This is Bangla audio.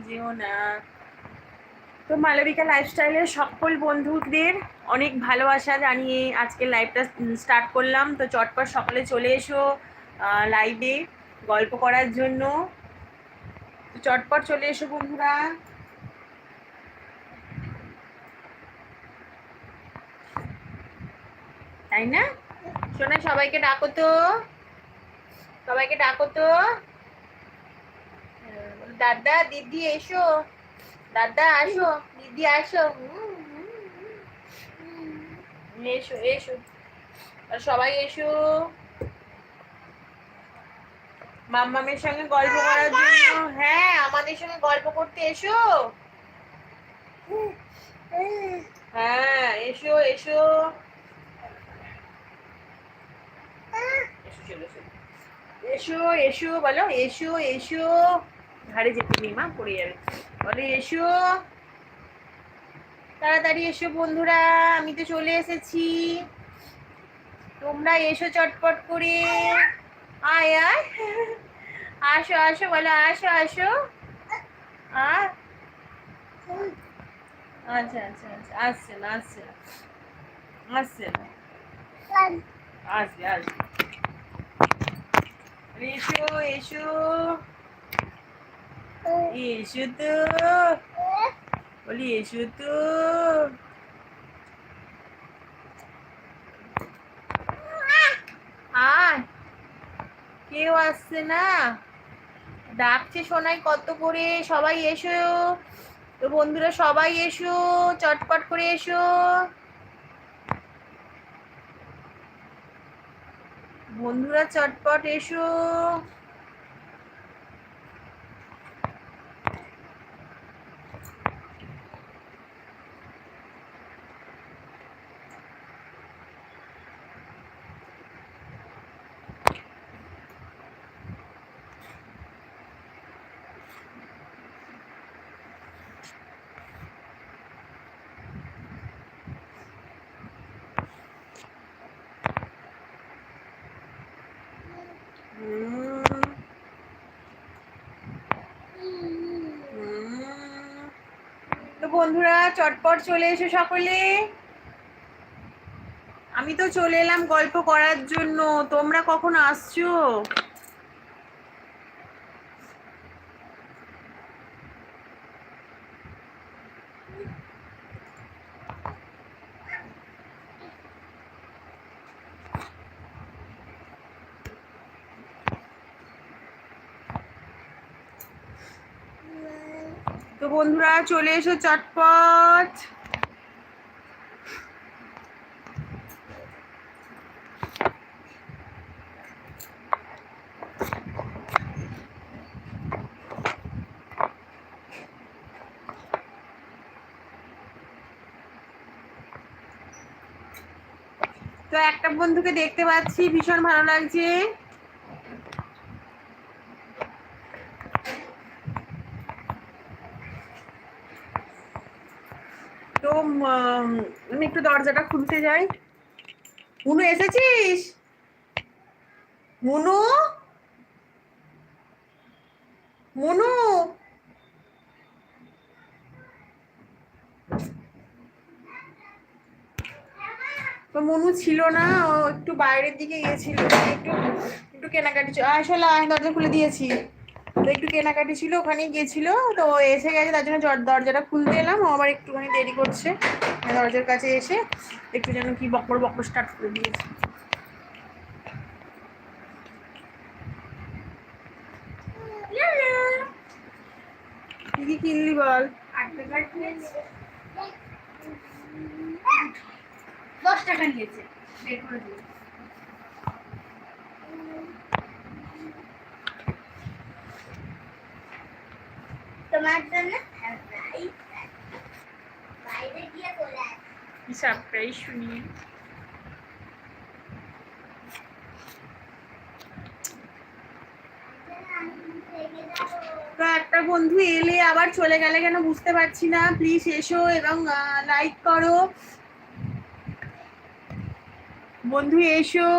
যেও না। তো মালবিকা লাইফস্টাইলের সকল বন্ধুদের অনেক ভালোবাসা জানিয়ে আজকে লাইভটা স্টার্ট করলাম। তো চটপট সকালে চলে এসো লাইভে গল্প করার জন্য। তো চটপট চলে এসো বন্ধুরা। তাই না শোনা? সবাইকে ডাকো তো, সবাইকে ডাকো তো। দাদা দিদি এসো, দাদা আসো, দিদি আসো, এসো এসো সবাই এসো মাম্মামের সঙ্গে গল্প করার জন্য। হ্যাঁ, আমাদের সঙ্গে গল্প করতে এসো। হ্যাঁ এসো এসো এসো এসো বলো, এসো এসো। ঘাড়ে যেতে নেই মা, পড়ে যাবে। বলে এসো, তাড়াতাড়ি এসো বন্ধুরা, আমি তো চলে এসেছি। তোমরা এসো চটপট করে। আয় আয়, আসো আসো বলো, আসো আসো। আচ্ছা আচ্ছা আচ্ছা, আসছে না আসছে না আসছে না, আসবে আসবে। এসো এসো এসো তো, বলি এসো তো। আয়, কেউ আসছে না, ডাকছে শোনাই কত করে। সবাই এসো তো বন্ধুরা, সবাই এসো, চটপট করে এসো বন্ধুরা, চটপট এসো। তো বন্ধুরা চটপট চলে এসো সকলে। আমি তো চলে এলাম গল্প করার জন্য, তোমরা কখন আসছো? তো বন্ধুরা চলে এসো চটপট। তো একটা বন্ধুকে দেখতে পাচ্ছি, ভীষণ ভালো লাগছে। তো আমি একটু দরজাটা খুলতে যাই। মুনু এসেছিস? মুনু, মুনু, তো মনু ছিল না, ও একটু বাইরের দিকে গেছিল, একটু একটু কেনাকাটি ছিল। আসলে আমি দরজা খুলে দিয়েছি, তো একটু কেনাকাটি ছিল, ওখানেই গেছিল। তো ও এসে গেছে, তার জন্য দরজাটা খুলতে এলাম। ও আবার একটুখানি দেরি করছে, দরজার কাছে এসে একটু যেন কি বকর বকর স্টার্ট করে দিয়েছে। কি কি কিনলি বল? 10 টাকা নিয়েছে, বের করে দিল। তোমার জন্য বাইরে গিয়ে চলে আয়। কি সারপ্রাইজ শুনি। তো একটা বন্ধু এলে আবার চলে গেলে কেন বুঝতে পারছি না। প্লিজ এসো এবং লাইক করো বন্ধু, এসো।